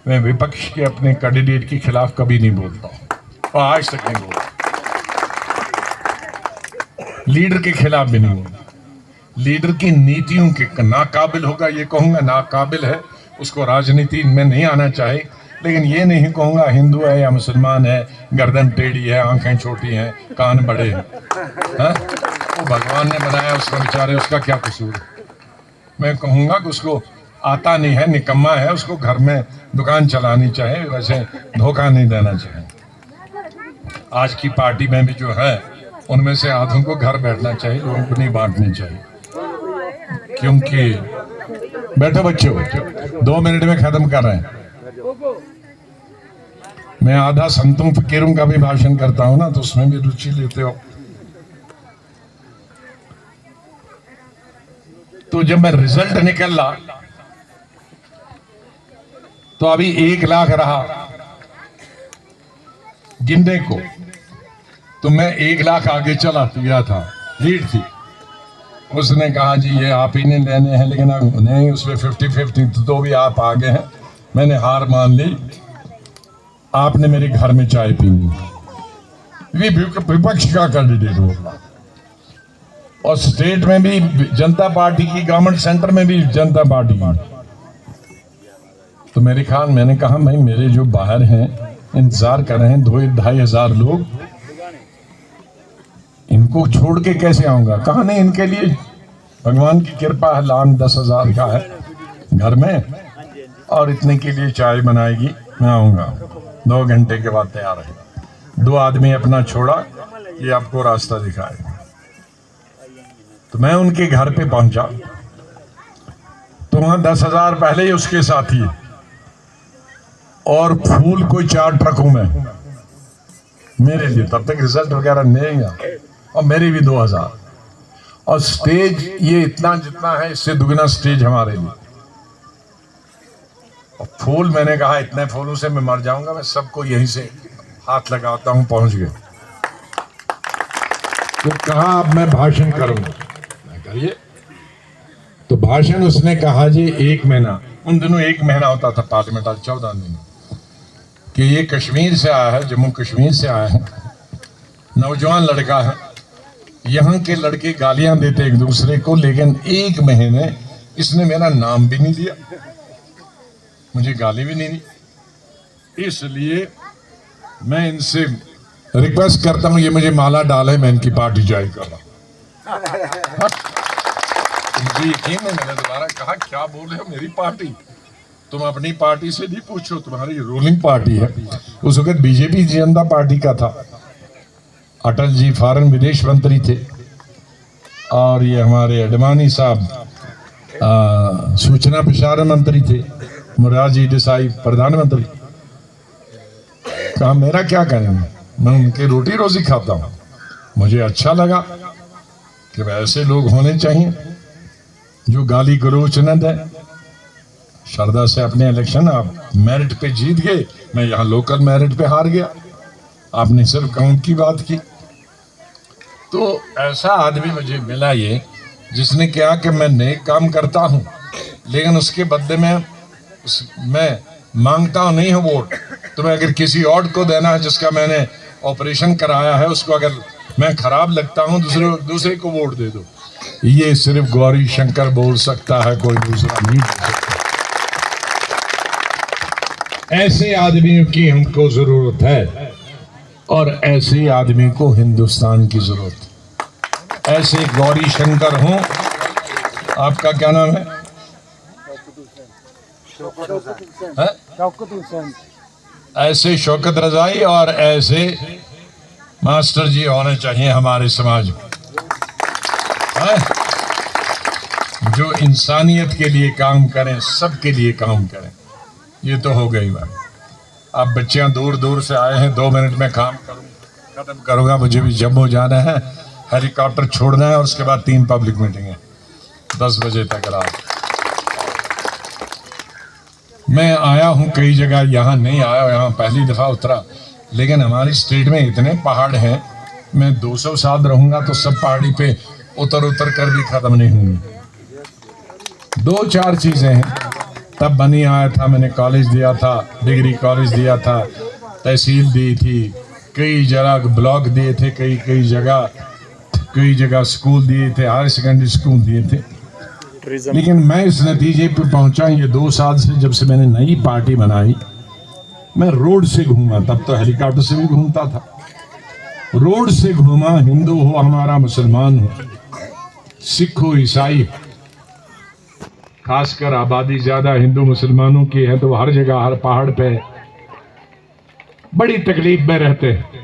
मैं विपक्ष के अपने कैंडिडेट के खिलाफ कभी नहीं बोलता और आज तक नहीं बोलता। लीडर के खिलाफ भी नहीं बोलता। लीडर की नीतियों के नाकाबिल होगा ये कहूंगा, नाकाबिल है, उसको राजनीति में नहीं आना चाहिए। लेकिन ये नहीं कहूंगा हिंदू है या मुसलमान है, गर्दन टेढ़ी है, आंखें छोटी हैं, कान बड़े हैं। वो भगवान ने बनाया उसका, बेचारे उसका क्या कसूर है। मैं कहूंगा कि उसको आता नहीं है, निकम्मा है, उसको घर में दुकान चलानी चाहिए, वैसे धोखा नहीं देना चाहिए। आज की पार्टी में भी जो है उनमें से आधों को घर बैठना चाहिए, लोगों को नहीं बांटनी चाहिए। क्योंकि बैठो बच्चों, 2 मिनट में खत्म कर रहे हैं। मैं आधा संतों फकीरों का भी भाषण करता हूं ना, तो उसमें भी रुचि लेते हो। तो जब मैं रिजल्ट निकला तो अभी 1 लाख रहा गिनने को, तो मैं 1 लाख आगे चला गया था, लीड थी। उसने कहा जी ये आप ही ने लेने हैं, लेकिन अब नहीं, उसमें 50-50 तो भी आप आगे हैं। मैंने हार मान ली, आपने मेरे घर में चाय पीनी, विपक्ष का कैंडिडेट होगा। और स्टेट में भी जनता पार्टी की, गवर्नमेंट सेंटर में भी जनता पार्टी की। तो मेरे ख्याल, मैंने कहा भाई मेरे जो बाहर हैं इंतजार कर रहे हैं 2-2.5 हजार लोग, इनको छोड़ के कैसे आऊंगा। कहा नहीं, इनके लिए भगवान की कृपा है, लान 10,000 का है घर में, और इतने के लिए चाय बनाएगी, मैं आऊंगा। 2 घंटे के बाद तैयार है। 2 आदमी अपना छोड़ा, ये आपको रास्ता दिखाएगा। तो मैं उनके घर पे पहुंचा, तो वहां 10,000 पहले ही उसके साथी, और फूल कोई 4 ट्रकों में मेरे लिए। तब तक रिजल्ट वगैरह नहीं आया, और मेरी भी 2,000। और स्टेज ये इतना जितना है, इससे दुगना स्टेज हमारे लिए। और फूल, मैंने कहा इतने फूलों से मैं मर जाऊंगा, मैं सबको यहीं से हाथ लगाता हूं, पहुंच गए। तो कहा अब मैं भाषण करूंगा, मैं करिए। तो भाषण उसने कहा जी 1 महीना, उन दिनों 1 महीना होता था पार्लियामेंट, आज 14 दिन, कि ये कश्मीर से आया है, जम्मू कश्मीर से आया है, नौजवान लड़का है। यहाँ के लड़के गालियां देते एक दूसरे को, लेकिन 1 महीने इसने मेरा नाम भी नहीं लिया, मुझे गाली भी नहीं दी। इसलिए मैं इनसे रिक्वेस्ट करता हूं, ये मुझे माला डाले, मैं इनकी पार्टी ज्वाइन कर रहा हूं। मुझे यकीन है, मैंने दोबारा कहा क्या बोल रहे हो, मेरी पार्टी? तुम अपनी पार्टी से नहीं पूछो, तुम्हारी रूलिंग पार्टी है। उस वक्त बीजेपी जनता पार्टी का था, अटल जी फॉरेन विदेश मंत्री थे, और ये हमारे अडवाणी साहब सूचना प्रसारण मंत्री थे, मोरारजी देसाई प्रधानमंत्री। कहा मेरा क्या करेंगे, मैं उनके रोटी रोजी खाता हूं। मुझे अच्छा लगा कि ऐसे लोग होने चाहिए जो गाली गलौज न दे। शारदा से अपने इलेक्शन आप मेरिट पे जीत गए, मैं यहाँ लोकल मेरिट पे हार गया, आपने सिर्फ काउंट की बात की। तो ऐसा आदमी मुझे मिला ये, जिसने कहा कि मैं नेक काम करता हूँ, लेकिन उसके बदले में मैं मांगता हूँ नहीं हूँ वोट। तुम्हें अगर किसी और को देना है जिसका मैंने ऑपरेशन कराया है, उसको अगर मैं खराब लगता हूँ, दूसरे को वोट दे दो। ये सिर्फ गौरी शंकर बोल सकता है, कोई दूसरा नहीं बोल सकता। ऐसे आदमियों की हमको जरूरत है, और ऐसे आदमी को हिंदुस्तान की जरूरत है। ऐसे गौरी शंकर हों, आपका क्या नाम है? ऐसे शौकत रजाई और ऐसे मास्टर जी होने चाहिए हमारे समाज में, जो इंसानियत के लिए काम करें, सबके लिए काम करें। ये तो हो गई बात। अब बच्चियां दूर दूर से आए हैं, 2 मिनट में काम खत्म करूंगा। मुझे भी जम्मू जाना है, हेलीकॉप्टर छोड़ना है, और उसके बाद 3 पब्लिक मीटिंग है 10 बजे तक रात। मैं आया हूं कई जगह, यहाँ नहीं आया, यहाँ पहली दफा उतरा। लेकिन हमारी स्टेट में इतने पहाड़ हैं, मैं 200 साल रहूंगा तो सब पहाड़ी पे उतर कर भी खत्म नहीं होंगी। 2-4 चीजें हैं तब बनी आया था, मैंने कॉलेज दिया था, डिग्री कॉलेज दिया था, तहसील दी थी, कई जगह ब्लॉक दिए थे, कई जगह स्कूल दिए थे, हायर सेकेंडरी स्कूल दिए थे। लेकिन मैं इस नतीजे पे पहुंचा ये 2 साल से, जब से मैंने नई पार्टी बनाई, मैं रोड से घूमा, तब तो हेलीकॉप्टर से भी घूमता था, रोड से घूमा, हिंदू हो हमारा, मुसलमान हो, सिख हो, ईसाई, खासकर आबादी ज्यादा हिंदू मुसलमानों की है तो हर जगह, हर पहाड़ पे बड़ी तकलीफ में रहते हैं।